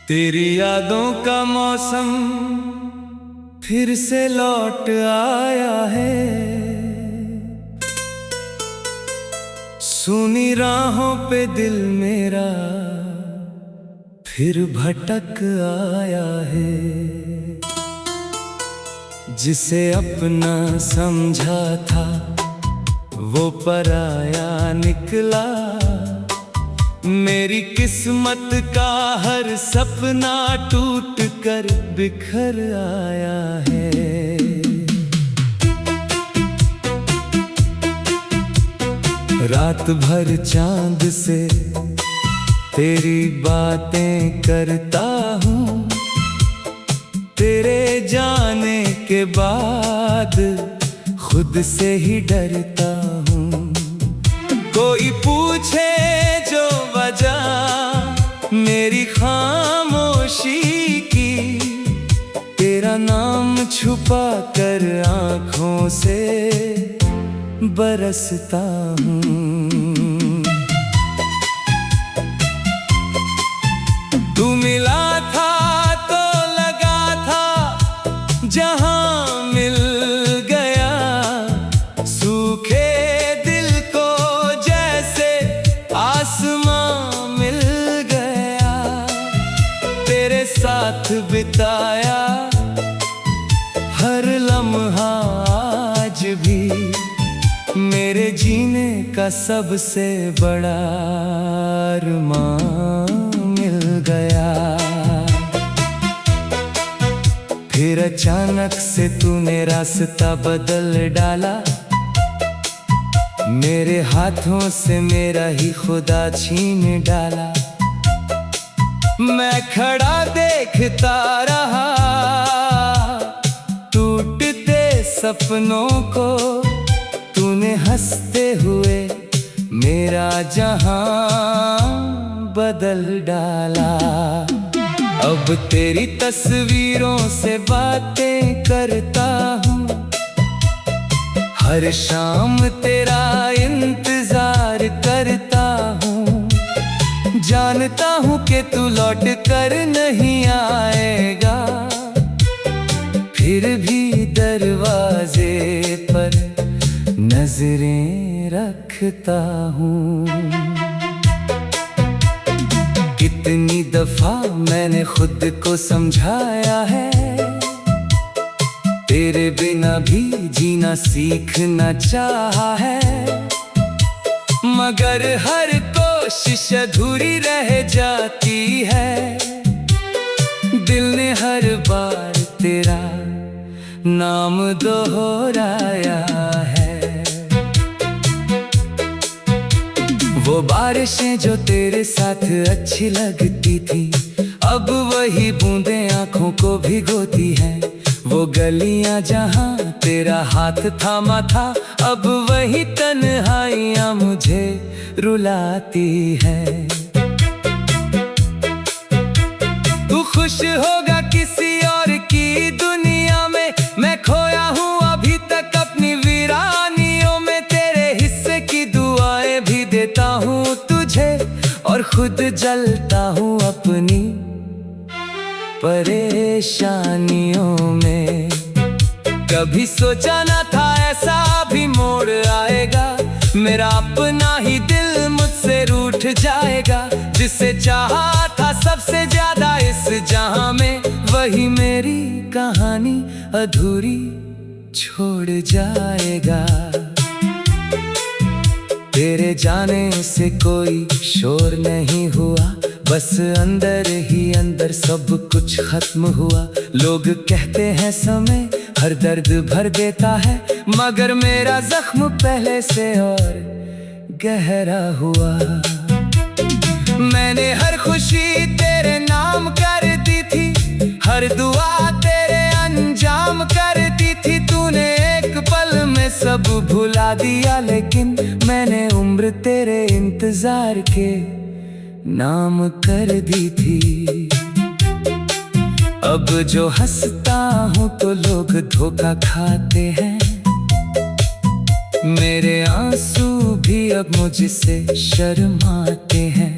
तेरी यादों का मौसम फिर से लौट आया है। सुनी राहों पे दिल मेरा फिर भटक आया है। जिसे अपना समझा था वो पराया निकला। मेरी किस्मत का हर सपना टूट कर बिखर आया है। रात भर चांद से तेरी बातें करता हूँ। तेरे जाने के बाद खुद से ही डरता हूँ। कोई पूछे जो वजह मेरी खामोशी की, तेरा नाम छुपा कर आँखों से बरसता हूँ। तू मिला था तो लगा था जहां मिल गया। सूखे दिल को जैसे आसमां मिल गया। तेरे साथ बिताया हर लम्हा आज भी मेरे जीने का सबसे बड़ा अरमान मिल गया। फिर अचानक से तूने रास्ता बदल डाला। मेरे हाथों से मेरा ही खुदा छीन डाला। मैं खड़ा देखता रहा टूटते सपनों को। तूने हंसते हुए मेरा जहां बदल डाला। अब तेरी तस्वीरों से बातें करता हूँ। हर शाम तेरा इंतजार करता हूँ। जानता हूँ कि तू लौट कर नहीं आएगा। फिर भी दरवाजे पर नजरें रखता हूँ। कितनी दफा मैंने खुद को समझाया है, तेरे बिना भी जीना सीखना चाहा है। मगर हर कोशिश अधूरी रह जाती है। दिल ने हर बार तेरा नाम दोहराया है। वो बारिशें जो तेरे साथ अच्छी लगती थी, अब वही बूंदें आंखों को भिगोती हैं। वो गलियां जहां तेरा हाथ थामा था, अब वही तन्हाइयां मुझे रुलाती है। तू खुश होगा किसी और की दुनिया में, मैं खोया हूँ अभी तक अपनी वीरानियों में। तेरे हिस्से की दुआएं भी देता हूँ तुझे, और खुद जलता हूँ अपनी परेशानियों में। कभी सोचा ना था ऐसा भी मोड़ आएगा। मेरा अपना ही दिल मुझसे रूठ जाएगा। जिसे चाहा था सबसे ज्यादा इस जहां में, वही मेरी कहानी अधूरी छोड़ जाएगा। तेरे जाने से कोई शोर नहीं हुआ, बस अंदर ही अंदर सब कुछ खत्म हुआ। लोग कहते हैं समय हर दर्द भर देता है, मगर मेरा जख्म पहले से और गहरा हुआ। मैंने हर खुशी तेरे नाम कर दी थी, हर दुआ तेरे अंजाम कर दी थी। तूने एक पल में सब भुला दिया, लेकिन मैंने उम्र तेरे इंतजार के नाम कर दी थी। अब जो हंसता हूँ तो लोग धोखा खाते हैं। मेरे आंसू भी अब मुझसे शर्माते हैं।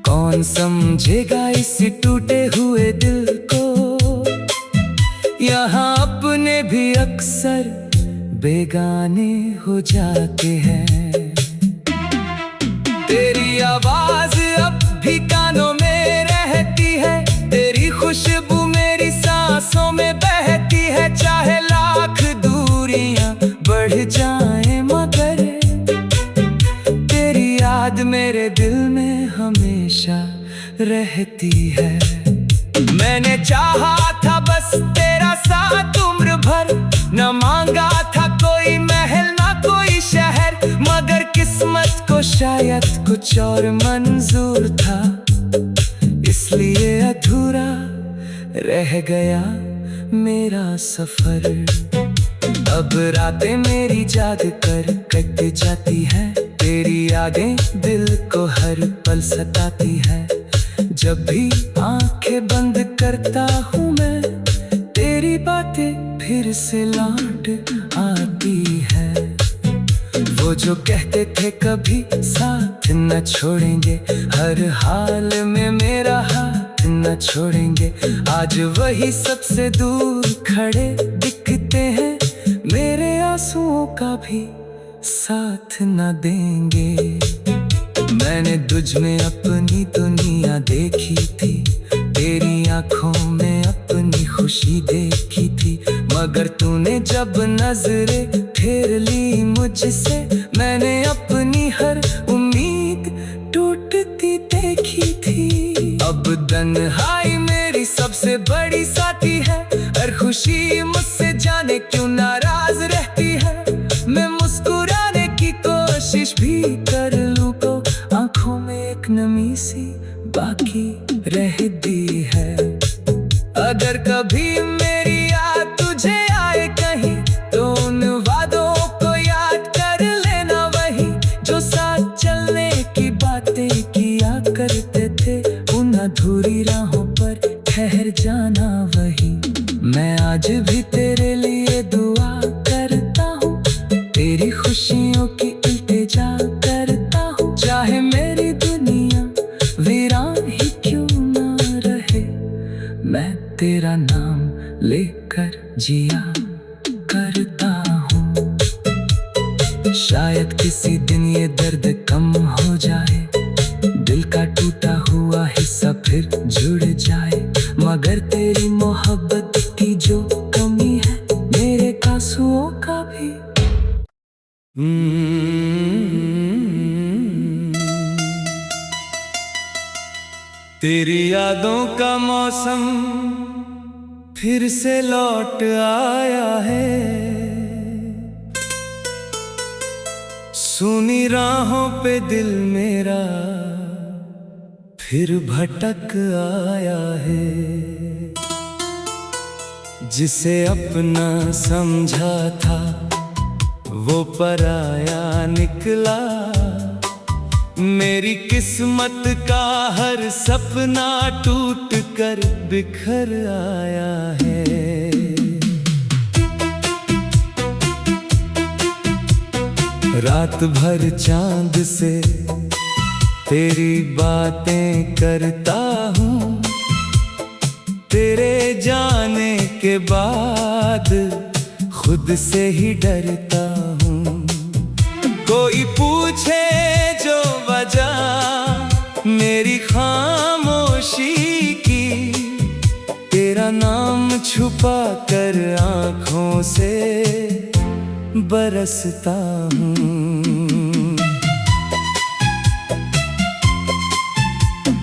कौन समझेगा इस टूटे हुए दिल को, यहाँ अपने भी अक्सर बेगाने हो जाते हैं। तेरी आवाज अब भी कानों में रहती है, तेरी खुशबू मेरी सांसों में बहती है। चाहे लाख दूरियां बढ़ जाएं मगर तेरी याद मेरे दिल में हमेशा रहती है। मैंने चाहा था बस तेरा साथ उम्र भर, न मांगा था कोई महल ना कोई शहर, मगर किस्मत को शायद कुछ और मंजूर था, इसलिए अधूरा रह गया मेरा सफर। अब रातें मेरी जाग कर कट जाती हैं, तेरी यादें दिल को हर पल सताती है। जब भी आंखें बंद करता हूँ मैं, तेरी बातें फिर से लौट आती है। वो जो कहते थे कभी साथ न छोड़ेंगे, हर हाल में मेरा हाथ न छोड़ेंगे, आज वही सबसे दूर खड़े दिखते हैं, मेरे आंसुओं का भी साथ न देंगे। मैंने तुझ में अपनी दुनिया देखी थी, तेरी आंखों में अपनी खुशी देखी थी, मगर तूने जब नजरें फेर ली मुझसे, मैंने अपनी हर उम्मीद टूटती देखी थी। अब तन्हाई मेरी सबसे बड़ी साथी है, हर खुशी मुझसे जाने क्यों नाराज रहती है। मैं मुस्कुराने की कोशिश भी कर लूं तो आंखों में एक नमी सी बाकी रहती है। अगर कभी मेरी याद तुझे आए कहीं, तो उन वादों को याद कर लेना, वही जो साथ चलने की बातें किया करते थे, उन अधूरी राहों पर ठहर जाना वही। मैं आज भी तेरे लिए दुआ करता हूँ, तेरी खुशियों की इल्तिजा करता हूँ, चाहे मेरी दुनिया वीरान ही क्यों ना रहे, मैं तेरा नाम लेकर जिया करता हूँ। शायद किसी दिन ये दर्द कम हो जाए, दिल का टूटा हुआ हिस्सा फिर जुड़ जाए, मगर तेरी मोहब्बत की जो कमी है, मेरे आंसुओं का भी तेरी यादों का मौसम फिर से लौट आया है, सुनी राहों पे दिल मेरा फिर भटक आया है। जिसे अपना समझा था वो पराया निकला, मेरी किस्मत का हर सपना टूट कर बिखर आया है। रात भर चांद से तेरी बातें करता हूँ, तेरे जाने के बाद खुद से ही डरता हूँ। कोई पूछे जो वजह मेरी खामोशी की, तेरा नाम छुपा कर आँखों से बरसता हूँ।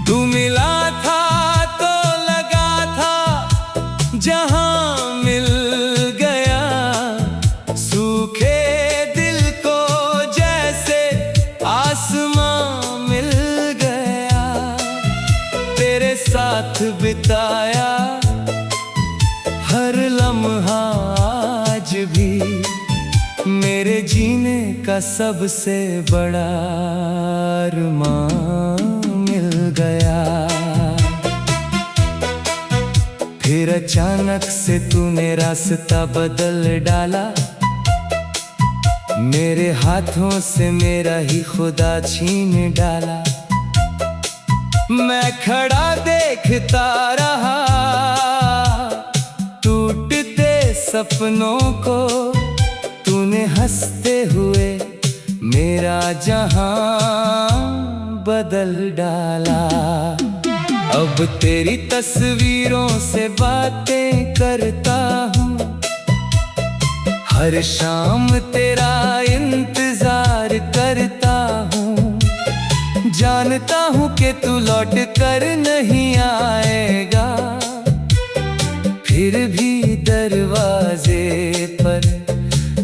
तू मिला था तो लगा था जहां मिल गया, सूखे दिल को जैसे आसमां मिल गया, तेरे साथ बिताया हर लम्हा आज भी मेरे जीने का सबसे बड़ा अरमान मिल गया। फिर अचानक से तूने रास्ता बदल डाला, मेरे हाथों से मेरा ही खुदा छीन डाला। मैं खड़ा देखता रहा टूटते सपनों को, तूने हंसते हुए मेरा जहां बदल डाला। अब तेरी तस्वीरों से बातें करता हूँ, हर शाम तेरा इंतजार करता हूँ। जानता हूँ कि तू लौट कर नहीं आएगा, फिर भी दरवाजे पर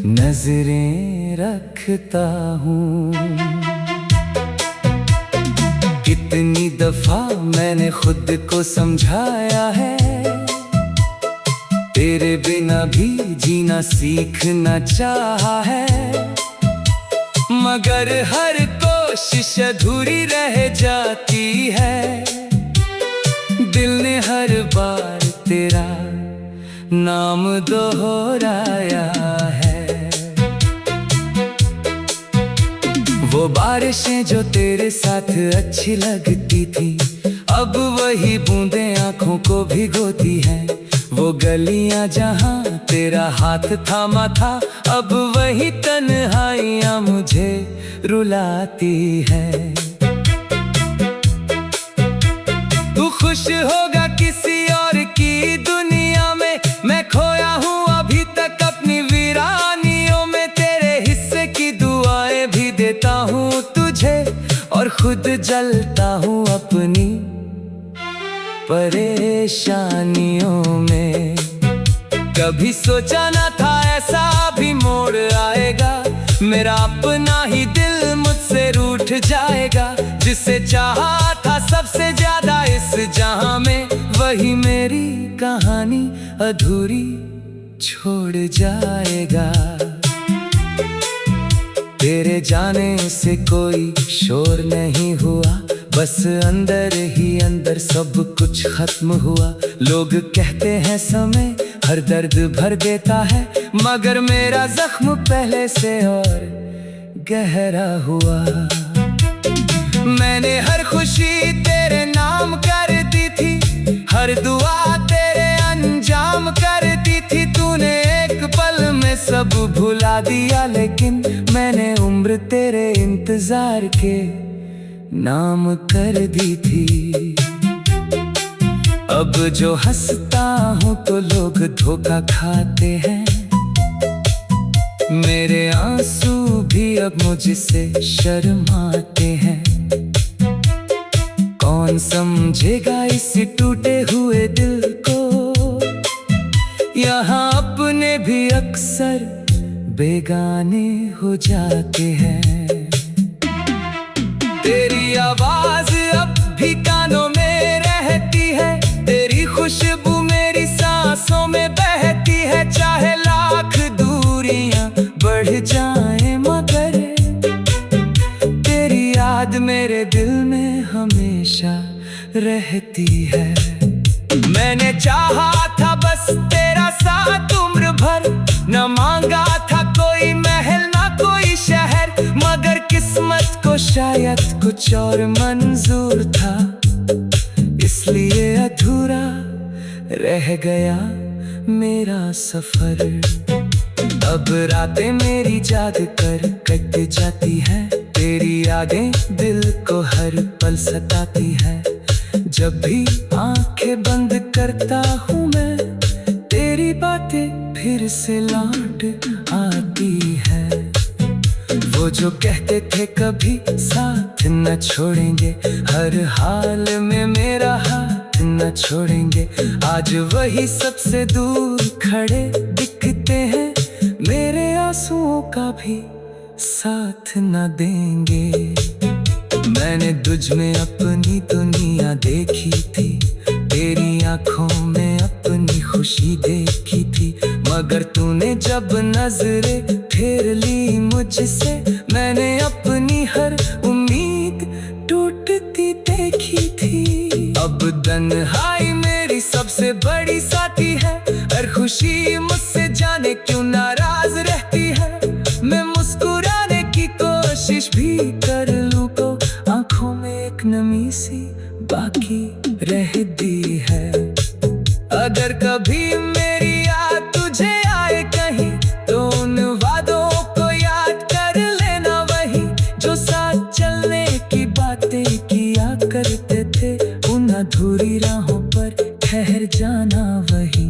नजरें रखता हूँ। कितनी दफा मैंने खुद को समझाया है, तेरे बिना भी जीना सीखना चाहा है, मगर हर कोशिश अधूरी रह जाती है। दिल ने हर बार तेरा नाम दोहराया है। वो बारिशें जो तेरे साथ अच्छी लगती थी, अब वही बूंदें आंखों को भिगोती हैं। वो गलियां जहां तेरा हाथ थामा था, अब वही तन्हाइयां मुझे रुलाती है। तू खुश होगा किसी और की दुनिया में, मैं खोया हूँ अभी तक अपनी वीरानियों में। तेरे हिस्से की दुआएं भी देता हूँ तुझे, और खुद जलता हूँ अपनी परेशानियों में। कभी सोचा ना था ऐसा भी मोड़ आएगा, मेरा अपना ही दिल मुझसे रूठ जाएगा। जिसे चाहा था सबसे ज्यादा इस जहां में, वही मेरी कहानी अधूरी छोड़ जाएगा। तेरे जाने से कोई शोर नहीं हुआ, बस अंदर ही अंदर सब कुछ खत्म हुआ। लोग कहते हैं समय हर दर्द भर देता है, मगर मेरा जख्म पहले से और गहरा हुआ। मैंने हर खुशी तेरे नाम कर दी थी, हर दुआ तेरे अंजाम कर दी थी। तूने एक पल में सब भुला दिया, लेकिन मैंने उम्र तेरे इंतजार के नाम कर दी थी। अब जो हंसता हूँ तो लोग धोखा खाते हैं, मेरे आंसू भी अब मुझसे शर्माते हैं। कौन समझेगा इस टूटे हुए दिल को, यहाँ अपने भी अक्सर बेगाने हो जाते हैं। तेरी आवाज अब भी कानों में रहती है, तेरी खुशबू मेरी सांसों में बहती है। चाहे लाख दूरियां बढ़ जाएं, मगर तेरी याद मेरे दिल में हमेशा रहती है। मैंने चाहा था बस तेरा साथ उम्र भर, न मांगा था कोई महल ना कोई शहर, मगर किस्मत को शायद कुछ और मंजूर था, इसलिए अधूरा रह गया मेरा सफर। अब रातें मेरी जाग कर कट जाती है, तेरी यादें दिल को हर पल सताती है। जब भी आंखें बंद करता हूँ मैं, तेरी बातें फिर से लौट आती है। वो जो कहते थे कभी साथ न छोड़ेंगे, हर हाल में मेरा हाथ न छोड़ेंगे, आज वही सबसे दूर खड़े दिखते हैं। मेरे आंसुओं का भी साथ न देंगे। मैंने तुझ में अपनी दुनिया देखी थी, तेरी आंखों में अपनी खुशी देखी थी, मगर तूने जब नजरें फेर ली मुझसे, मैंने अपनी हर उम्मीद टूटती देखी थी। अब तन्हाई मेरी सबसे बड़ी साथी है, हर खुशी मुझसे जाने क्यों नाराज रहती है। मैं मुस्कुरा बाकी रहती है। अगर कभी मेरी याद तुझे आए कहीं तो उन वादों को याद कर लेना, वही जो साथ चलने की बातें किया करते थे। उन अधूरी राहों पर ठहर जाना वही।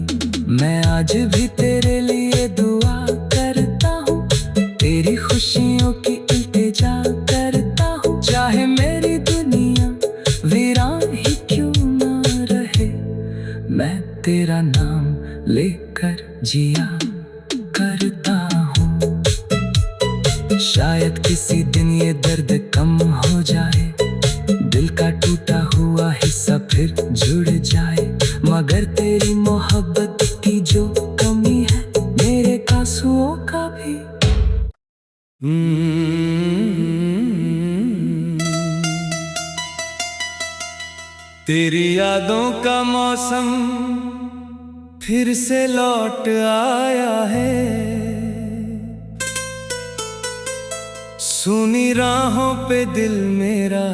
मैं आज भी तेरे लिए दुआ करता हूँ, तेरी खुशियों की इल्तिजा करता हूँ। चाहे मेरी दुनिया वीरान ही क्यों ना रहे, मैं तेरा नाम लेकर जिया करता हूँ। शायद किसी दिन ये दर्द कम हो जाए, दिल का टूटा हुआ हिस्सा फिर जुड़ जाए, मगर तेरी मोहब्बत की जो कमी है मेरे आंसुओं का भी। तेरी यादों का मौसम फिर से लौट आया है, सुनी राहों पे दिल मेरा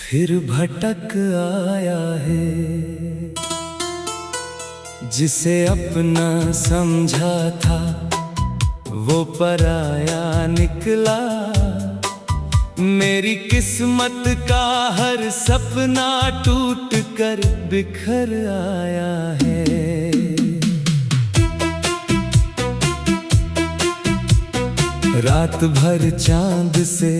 फिर भटक आया है। जिसे अपना समझा था वो पराया निकला, मेरी किस्मत का हर सपना टूट कर बिखर आया है। रात भर चांद से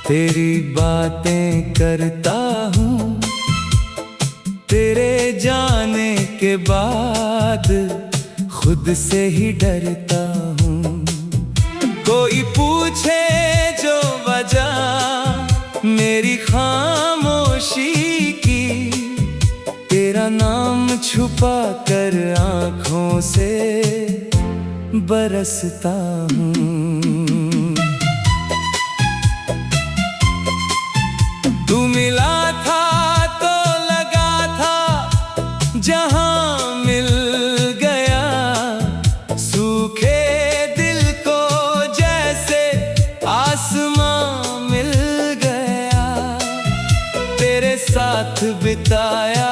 तेरी बातें करता हूँ, तेरे जाने के बाद खुद से ही डरता हूँ। कोई पूछे जो वजह मेरी खामोशी की, तेरा नाम छुपा कर आँखों से बरसता हूँ। तू मिला था तो लगा था जहां मिल गया, सूखे दिल को जैसे आसमां मिल गया। तेरे साथ बिताया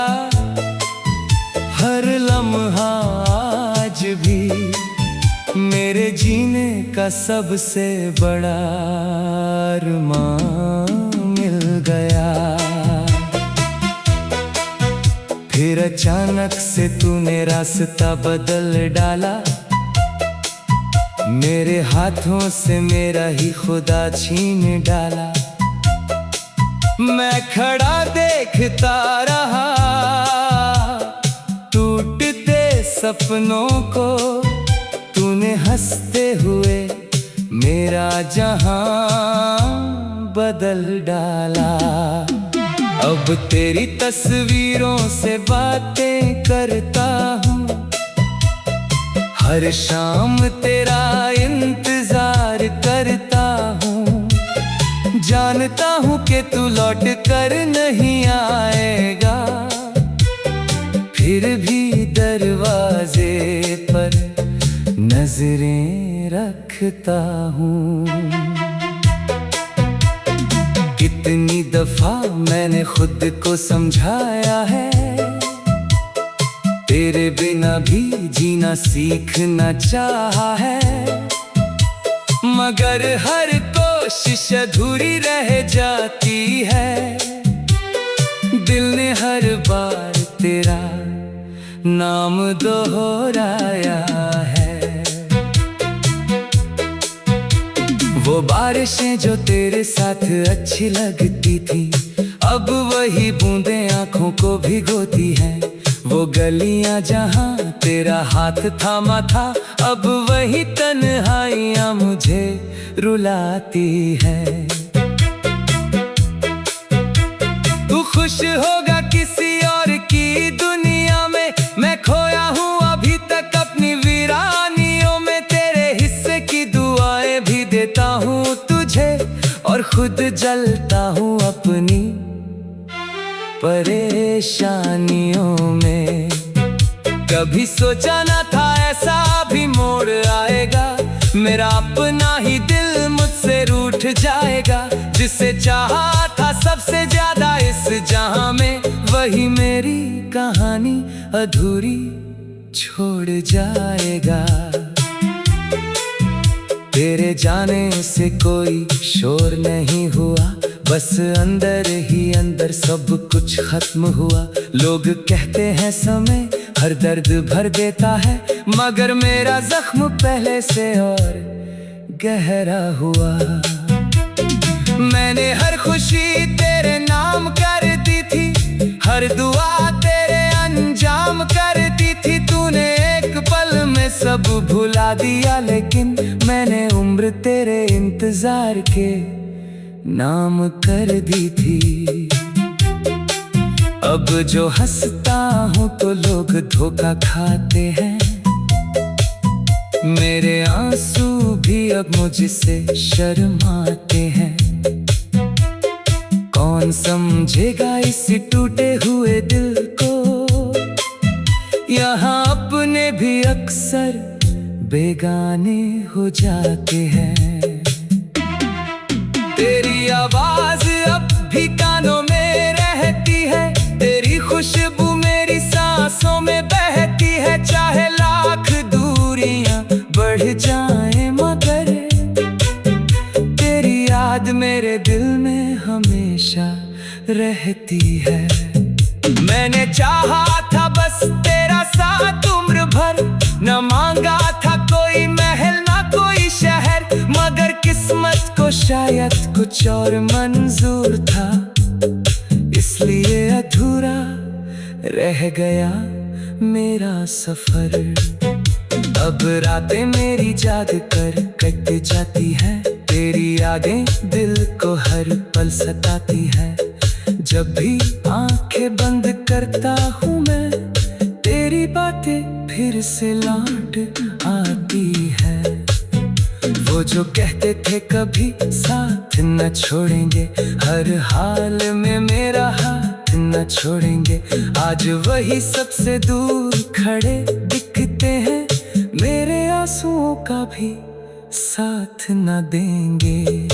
हर लम्हा आज भी मेरे जीने का सबसे बड़ा अरमान मिल गया। फिर अचानक से तूने रास्ता बदल डाला, मेरे हाथों से मेरा ही खुदा छीन डाला। मैं खड़ा देखता रहा टूटते सपनों को, तूने हंसते हुए मेरा जहां बदल डाला। अब तेरी तस्वीरों से बातें करता हूँ, हर शाम तेरा इंतजार करता हूँ। जानता हूँ कि तू लौट कर नहीं आएगा, फिर भी दरवाजे पर नजरें रखता हूँ। कितनी दफा मैंने खुद को समझाया है, तेरे बिना भी जीना सीखना चाहा है, मगर हर कोशिश अधूरी रह जाती है। दिल ने हर बार तेरा नाम दोहराया है। वो बारिशें जो तेरे साथ अच्छी लगती थी, अब वही बूंदें आंखों को भिगोती हैं। वो गलियां जहां तेरा हाथ थामा था, अब वही तन्हाइयां मुझे रुलाती है। तू खुश होगा किसी और की दुनिया में, मैं खोया हूँ अभी तक अपनी वीरानियों में। तेरे हिस्से की दुआएं भी देता हूँ तुझे, और खुद जलता हूँ अपनी परेशानियों में। कभी सोचा ना था ऐसा भी मोड़ आएगा, मेरा अपना ही दिल मुझसे रूठ जाएगा। जिसे चाहा था सबसे ज्यादा अधूरी छोड़ जाएगा। तेरे जाने से कोई शोर नहीं हुआ, बस अंदर ही अंदर सब कुछ खत्म हुआ। लोग कहते हैं समय हर दर्द भर देता है, मगर मेरा जख्म पहले से और गहरा हुआ। मैंने हर खुशी तेरे नाम कर दी थी, हर दुआ तेरे अंजाम कर दी थी। तूने एक पल में सब भुला दिया, लेकिन मैंने उम्र तेरे इंतजार के नाम कर दी थी। अब जो हंसता हूँ तो लोग धोखा खाते हैं, मेरे आंसू भी अब मुझसे शर्माते हैं। कौन समझेगा इस टूटे हुए दिल को, यहाँ अपने भी अक्सर बेगाने हो जाते हैं। तेरी आवाज अब भी कानों में रहती है, तेरी खुशबू मेरी सांसों में बहती है। चाहे लाख दूरियां बढ़ जाएं, मगर तेरी याद मेरे दिल में हमेशा रहती है। मैंने चाहा था बस तेरा साथ उम्र भर, न मांगा था कोई महल ना कोई शहर, मगर किस्मत को शायद कुछ और मंजूर था, इसलिए अधूरा रह गया मेरा सफर। अब रातें मेरी जाग कर कट जाती है, तेरी यादें दिल को हर पल सताती है। जब भी आंखें बंद करता हूँ मैं, तेरी बातें फिर से लौट आती है। वो जो कहते थे कभी साथ न छोड़ेंगे, हर हाल में मेरा हाथ न छोड़ेंगे, आज वही सबसे दूर खड़े दिखते हैं, मेरे आंसुओं का भी साथ न देंगे।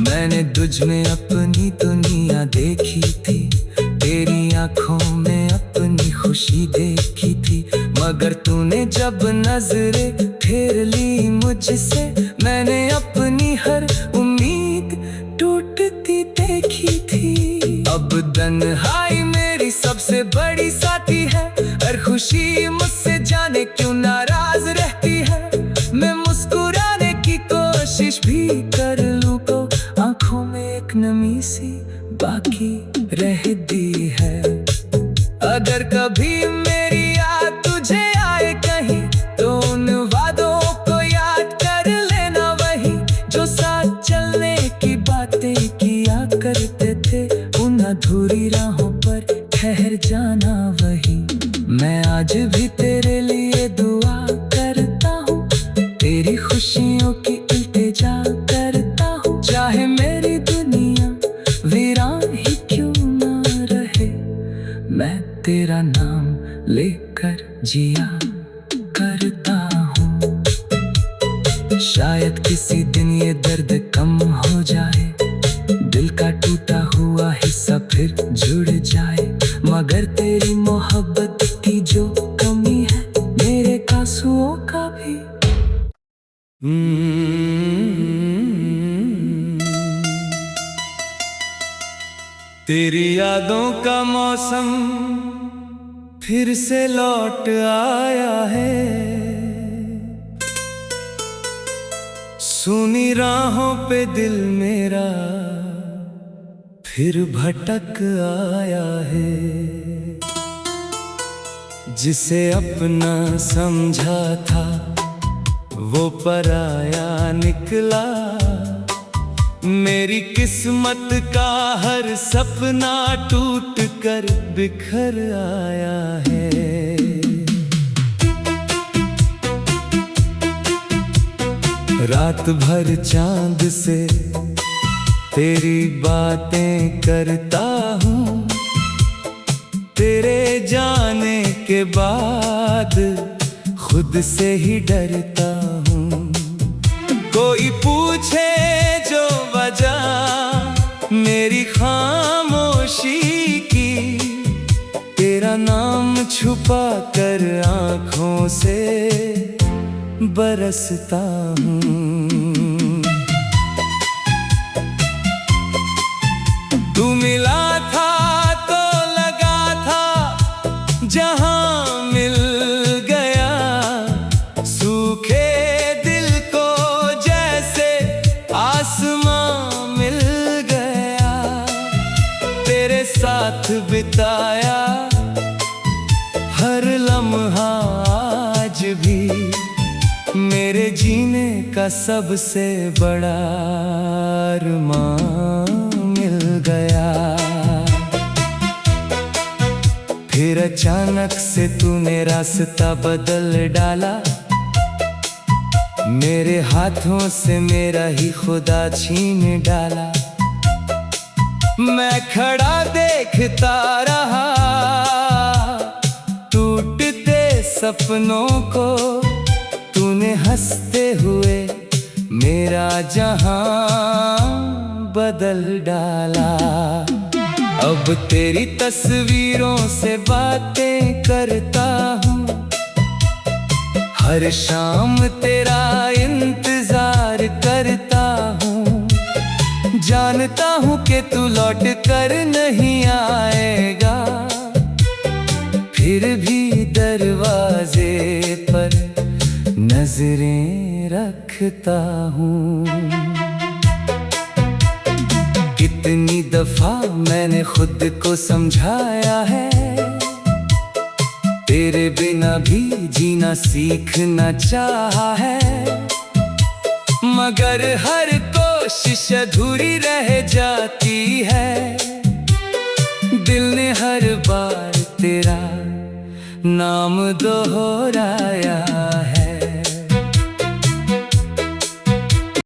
मैंने तुझ में अपनी दुनिया देखी थी, तेरी आंखों में अपनी खुशी देखी थी, मगर तूने जब नजरें फेर ली मुझसे, मैंने अपनी हर उम्मीद टूटती देखी थी। अब तन्हाई मेरी सबसे बड़ी साथी है, हर खुशी मुझसे जाने क्यों नाराज रहती है। मैं मुस्कुराने की कोशिश भी कर लूं तो आंखों में एक नमी सी बाकी रहती है। अगर कभी मेरी याद तुझे आए कहीं, तो उन वादों को याद कर लेना, वही जो साथ चलने की बातें किया करते थे, उन अधूरी राहों पर ठहर जाना वही। मैं आज भी तेरे लिए दुआ करता हूँ, तेरी खुशियों की इल्तिजा करता हूँ, चाहे मेरी दुनिया वीरान ही क्यों ना रहे, मैं तेरा नाम लेकर जिया करता हूँ। शायद किसी दिन ये दर्द कम हो जाए, दिल का टूटा हुआ हिस्सा फिर जुड़ जाए, मगर तेरी मोहब्बत की जो कमी है, मेरे आंसुओं का भी तेरी यादों का मौसम फिर से लौट आया है। सुनी राहों पे दिल मेरा फिर भटक आया है। जिसे अपना समझा था वो पराया निकला, मेरी किस्मत का हर सपना टूट कर बिखर आया है। रात भर चांद से तेरी बातें करता हूँ, तेरे जाने के बाद खुद से ही डरता हूँ। कोई पूछे जो वजह मेरी खामोशी की, तेरा नाम छुपा कर आँखों से बरसता हूँ। तू मिला था तो लगा था जहां मिल गया, सूखे दिल को जैसे आसमां मिल गया। तेरे साथ बिताया हर लम्हा आज भी मेरे जीने का सबसे बड़ा अरमान मिल गया। फिर अचानक से तूने रास्ता बदल डाला, मेरे हाथों से मेरा ही खुदा छीन डाला। मैं खड़ा देखता रहा टूटते सपनों को, तूने हंसते हुए मेरा जहां बदल डाला। अब तेरी तस्वीरों से बातें करता हूँ, हर शाम तेरा इंतजार करता हूँ। जानता हूँ कि तू लौट कर नहीं आएगा, फिर भी दरवाजे पर नजरें रखता हूँ। कितनी दफा मैंने खुद को समझाया है, तेरे बिना भी जीना सीखना चाहा है, मगर हर कोशिश अधूरी रह जाती है। दिल ने हर बार तेरा नाम दोहराया